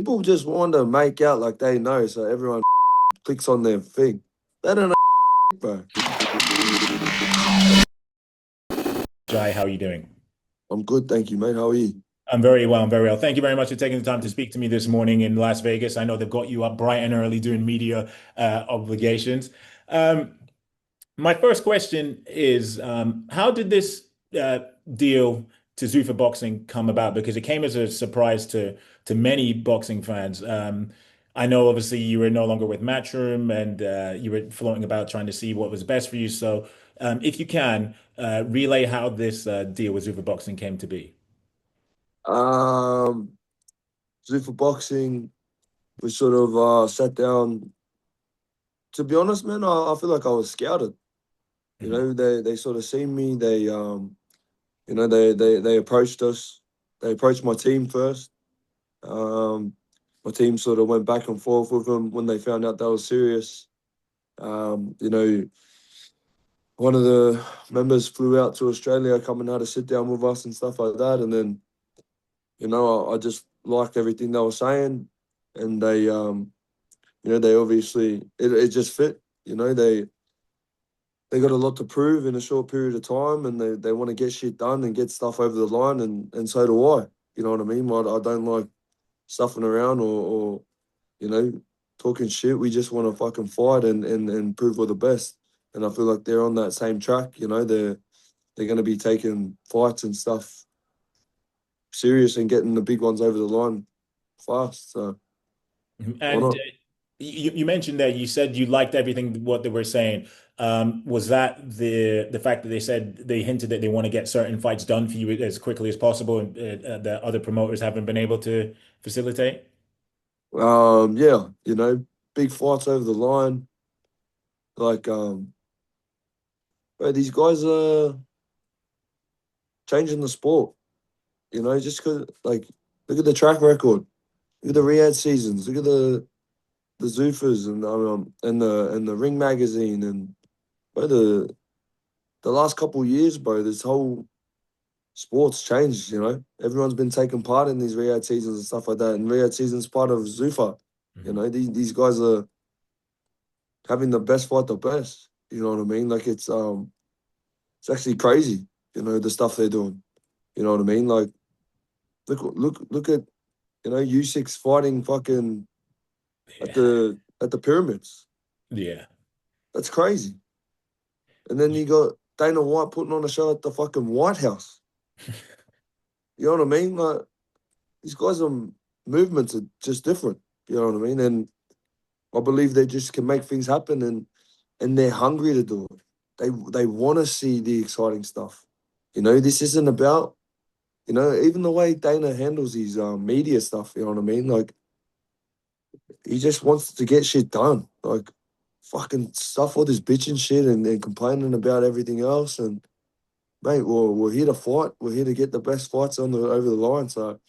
People just want to make out like they know, so everyone clicks on their thing. They don't know, bro. Jai, how are you doing? I'm good, thank you, mate. How are you? I'm very well. I'm very well. Thank you very much for taking the time to speak to me this morning in Las Vegas. I know they've got you up bright and early doing media obligations. Um, my first question is, how did this uh, deal to Zuffa Boxing come about? Because it came as a surprise to many boxing fans. I know obviously you were no longer with Matchroom and you were floating about trying to see what was best for you. So, if you can, relay how this deal with Zuffa Boxing came to be. Um, Zuffa Boxing, we sort of sat down. To be honest, man, I feel like I was scouted. You Mhm. know, they sort of seen me. They approached us. They approached my team first. Um, my team sort of went back and forth with them when they found out that was serious. You know, one of the members flew out to Australia, coming out to sit down with us and stuff like that. And then, I just liked everything they were saying, and they obviously it just fit. They got a lot to prove in a short period of time, and they want to get shit done and get stuff over the line, and so do I. You know what I mean? I don't like stuffing around or you know talking shit. We just want to fucking fight and prove we're the best. And I feel like they're on that same track. They're going to be taking fights and stuff serious and getting the big ones over the line fast. So why And not? you mentioned that you said you liked everything what they were saying. Was that the fact that they hinted that they want to get certain fights done for you as quickly as possible, and that other promoters haven't been able to facilitate? Yeah, big fights over the line. Like, bro, these guys are changing the sport. Just cause like look at the track record, look at the Riyadh seasons, look at the Zoofers and the Ring magazine and bro, the last couple of years, bro, this whole sports changed. Everyone's been taking part in these Riyadh seasons and stuff like that, and Riyadh season's part of Zuffa. Mhm. These guys are having the best fight the best. You know what I mean? Like it's actually crazy. The stuff they're doing. You know what I mean? Like look at U6 fighting fucking at Yeah. the pyramids. Yeah. That's crazy. And then you got Dana White putting on a show at the fucking White House. You know what I mean? Like these guys' movements are just different. You know what I mean? And I believe they just can make things happen, and they're hungry to do it. They want to see the exciting stuff. This isn't about even the way Dana handles his media stuff. You know what I mean? Like he just wants to get shit done. Like fucking stuff all this bitching shit and complaining about everything else. And mate, we're here to fight. We're here to get the best fights on the over the line. So,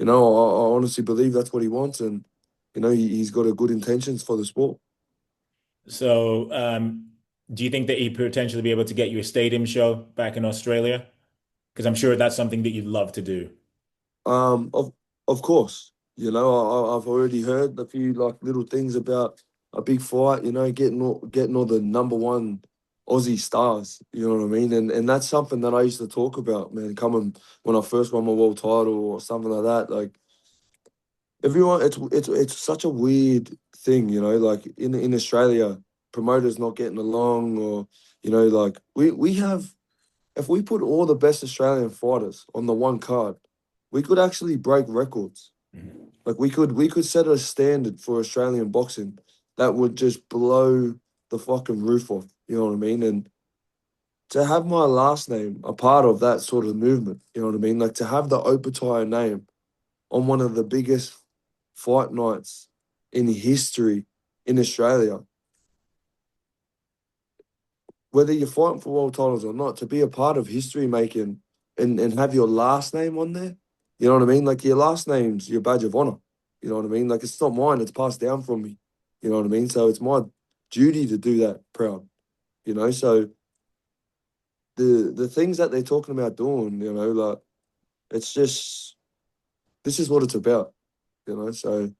I honestly believe that's what he wants, and he's got a good intentions for the sport. So, do you think that he potentially be able to get you a stadium show back in Australia? Because I'm sure that's something that you'd love to do. Of course, I've already heard a few like little things about a big fight. Getting all the number one Aussie stars. You know what I mean? And that's something that I used to talk about, man. Coming when I first won my world title or something like that. Like everyone, it's such a weird thing. Like in Australia, promoters not getting along, or like we have. If we put all the best Australian fighters on the one card, we could actually break records. Mhm. Like we could set a standard for Australian boxing that would just blow the fucking roof off. You know what I mean? And to have my last name a part of that sort of movement, you know what I mean? Like to have the Opetaia name on one of the biggest fight nights in history in Australia, whether you're fighting for world titles or not, to be a part of history making and have your last name on there, you know what I mean? Like your last name's your badge of honor. You know what I mean? Like it's not mine, it's passed down from me. You know what I mean? So it's my duty to do that proud. So the things that they're talking about doing, like it's just this is what it's about. you know. So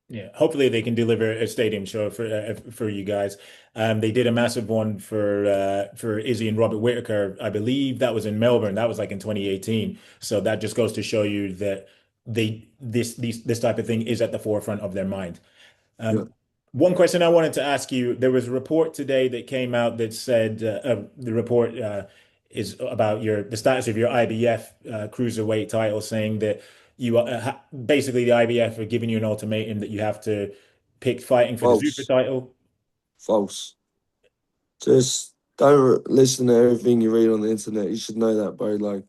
Yeah, hopefully they can deliver a stadium show for you guys. They did a massive one for Izzy and Robert Whitaker. I believe that was in Melbourne. That was like in 2018. So that just goes to show you that this type of thing is at the forefront of their mind. yeah, One question I wanted to ask you, there was a report today that came out that said the report is about the status of your IBF cruiserweight title, saying that basically the IBF are giving you an ultimatum that you have to pick fighting for the Zuffa false, title. false. Just don't listen to everything you read on the internet. You should know that, bro. Like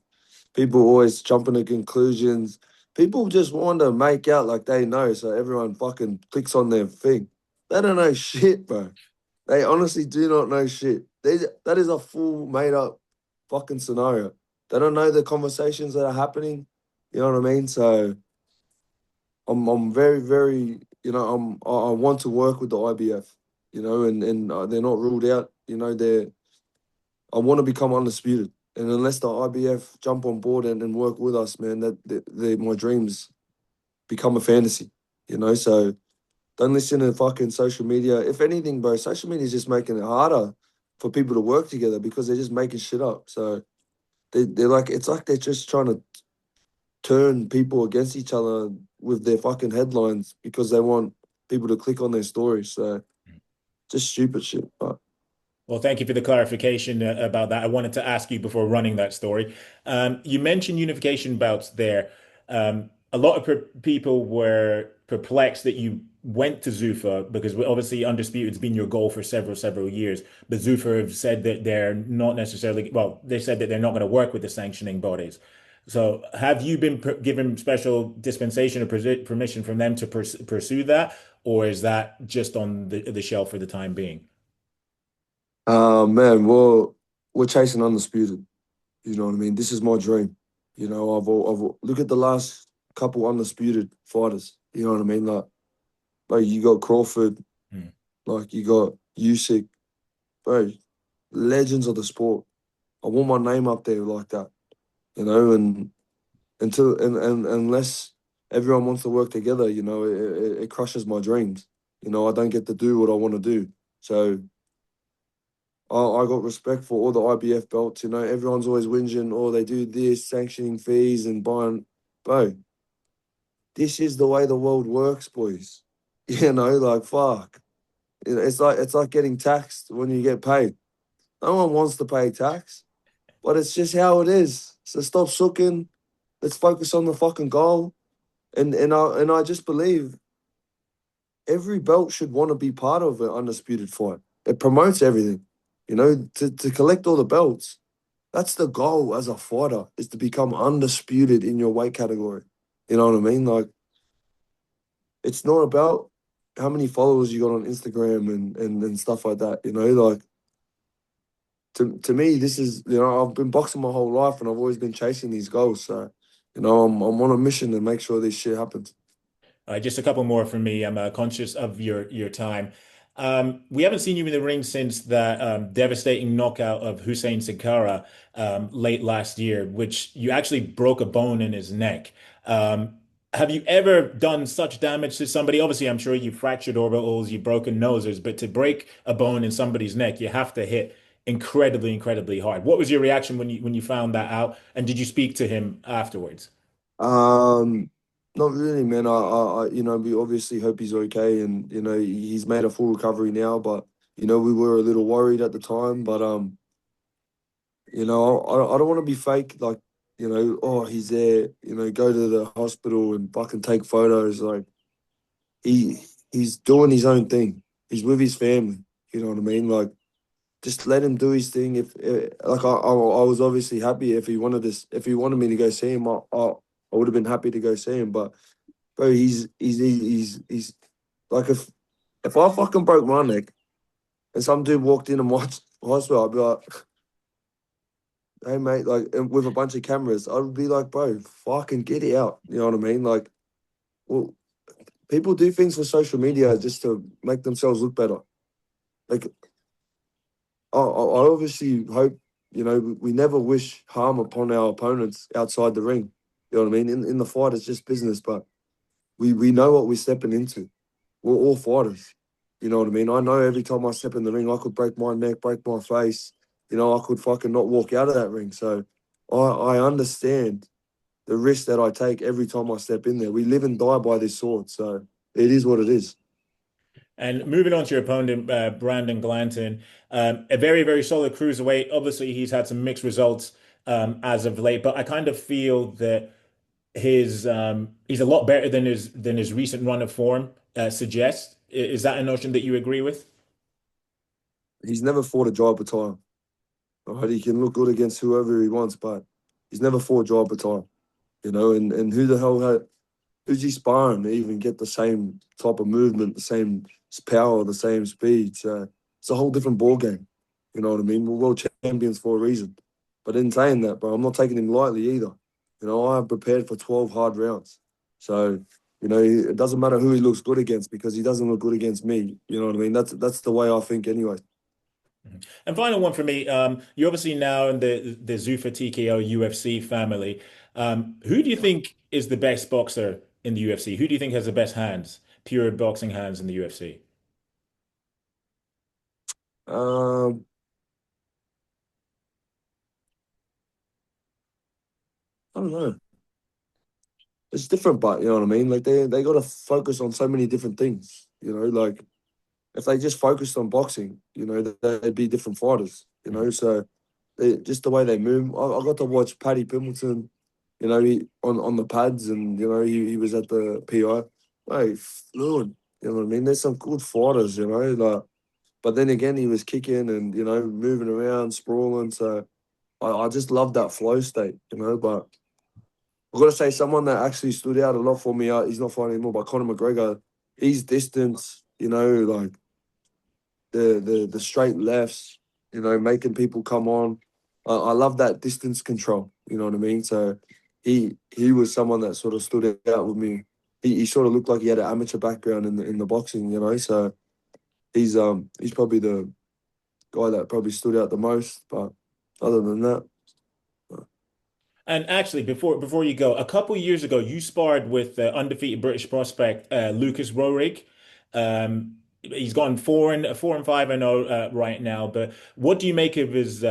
people always jumping to conclusions. People just want to make out like they know, so everyone fucking clicks on their thing. They don't know shit, bro. They honestly do not know shit. That is a full made up fucking scenario. They don't know the conversations that are happening. You know what I mean? So I'm very, very, I want to work with the IBF, and they're not ruled out. I want to become undisputed. And unless the IBF jump on board and work with us, man, my dreams become a fantasy, So don't listen to fucking social media. If anything, bro, social media is just making it harder for people to work together because they're just making shit up. So they're like, it's like they're just trying to turn people against each other with their fucking headlines because they want people to click on their stories. So just stupid shit. But Well, thank you for the clarification about that. I wanted to ask you before running that story. You mentioned unification bouts there. A lot of people were perplexed that you went to Zuffa because obviously Undisputed's been your goal for several years. But Zuffa have said that they're not necessarily, well, they said that they're not going to work with the sanctioning bodies. So have you been given special dispensation or permission from them to pursue that, or is that just on the shelf for the time being? man, well, we're chasing undisputed. You know what I mean? This is my dream. Look at the last couple undisputed fighters. You know what I mean? Like you got Crawford, Hmm. like you got Usyk, bro, legends of the sport. I want my name up there like that, and unless everyone wants to work together, it crushes my dreams. I don't get to do what I want to do. So I got respect for all the IBF belts. Everyone's always whinging, oh, they do this, sanctioning fees and buying. Bro, this is the way the world works, boys. Like fuck. It's like getting taxed when you get paid. No one wants to pay tax, but it's just how it is. So stop sooking. Let's focus on the fucking goal. And I just believe every belt should want to be part of an undisputed fight. It promotes everything. To collect all the belts. That's the goal as a fighter, is to become undisputed in your weight category. You know what I mean? Like, it's not about how many followers you got on Instagram and stuff like that. Like, to me, this is, I've been boxing my whole life and I've always been chasing these goals. So, I'm on a mission to make sure this shit happens. Just a couple more from me. I'm conscious of your time. We haven't seen you in the ring since that devastating knockout of Hussein Sakara late last year, which you actually broke a bone in his neck. Have you ever done such damage to somebody? Obviously, I'm sure you fractured orbitals, you've broken noses, but to break a bone in somebody's neck, you have to hit incredibly hard. What was your reaction when you found that out? And did you speak to him afterwards? Um, Not really, man. We obviously hope he's okay, and he's made a full recovery now. But we were a little worried at the time. But I don't want to be fake. Like, oh, he's there. Go to the hospital and fucking take photos. Like, he's doing his own thing. He's with his family. You know what I mean? Like, just let him do his thing. If like I was obviously happy if he wanted this. If he wanted me to go see him, I would have been happy to go see him. But bro, he's like, if I fucking broke my neck and some dude walked in and watched hospital, I'd be like, hey mate, like, and with a bunch of cameras, I would be like, bro, fucking get it out. You know what I mean? Like, well, people do things for social media just to make themselves look better. Like, I obviously hope, we never wish harm upon our opponents outside the ring. You know what I mean? In the fight, it's just business, but we know what we're stepping into. We're all fighters. You know what I mean? I know every time I step in the ring, I could break my neck, break my face. You know, I could fucking not walk out of that ring. So I understand the risk that I take every time I step in there. We live and die by this sword. So it is what it is. And moving on to your opponent, Brandon Glanton, a very, very solid cruiserweight. Obviously, he's had some mixed results as of late, but I kind of feel that he's a lot better than his recent run of form suggests. Is that a notion that you agree with? He's never fought a Jai Opetaia. Right? He can look good against whoever he wants, but he's never fought Jai Opetaia. You know, and who the hell who's he sparring to even get the same type of movement, the same power, the same speed? So it's a whole different ball game. You know what I mean? We're world champions for a reason. But in saying that, bro, I'm not taking him lightly either. You know, I have prepared for 12 hard rounds. So, you know, it doesn't matter who he looks good against because he doesn't look good against me. You know what I mean? That's the way I think anyway. And final one for me, you're obviously now in the Zuffa TKO UFC family. Who do you think is the best boxer in the UFC? Who do you think has the best hands, pure boxing hands in the UFC? Um, I don't know. It's different, but you know what I mean? Like they gotta focus on so many different things. You know, like if they just focused on boxing, you know, they'd be different fighters. You know, so just the way they move. I got to watch Paddy Pimbleton, you know, on the pads, and you know he was at the PI. Hey, fluid. You know what I mean? There's some good fighters, you know, like. But then again, he was kicking and you know moving around, sprawling. So I just love that flow state, you know. But I've got to say, someone that actually stood out a lot for me. He's not fighting anymore, but Conor McGregor. His distance, you know, like the straight lefts, you know, making people come on. I love that distance control. You know what I mean? So he was someone that sort of stood out with me. He sort of looked like he had an amateur background in the boxing. You know, so he's probably the guy that probably stood out the most. But other than that, And actually, before you go, a couple years ago, you sparred with undefeated British prospect Lucas Rohrig. He's gone 4-5-0 right now. But what do you make of his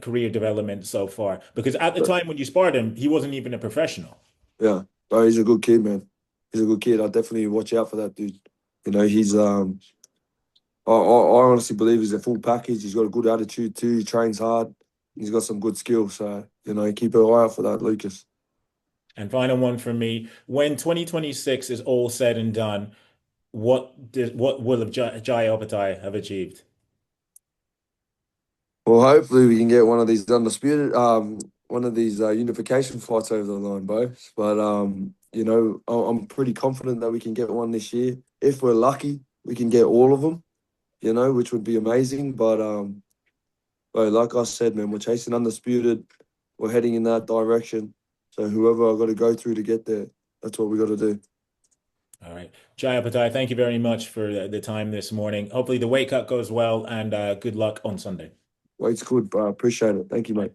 career development so far? Because at the but time when you sparred him, he wasn't even a professional. yeah, but he's a good kid, man. He's a good kid. I definitely watch out for that dude. You know, he's I honestly believe he's a full package. He's got a good attitude too. He trains hard. He's got some good skills. So, you know, keep an eye out for that, Lucas. And final one for me, when 2026 is all said and done, what will have Jai Opetaia have achieved? Well, hopefully we can get one of these undisputed, one of these unification fights over the line, both. But you know, I'm pretty confident that we can get one this year. If we're lucky, we can get all of them. You know, which would be amazing. But like I said, man, we're chasing undisputed. We're heading in that direction. So whoever I got to go through to get there, that's what we got to do. All right. Jai Opetaia, thank you very much for the time this morning. Hopefully the weight cut goes well and good luck on Sunday. Weight's good, but I appreciate it. Thank you, mate.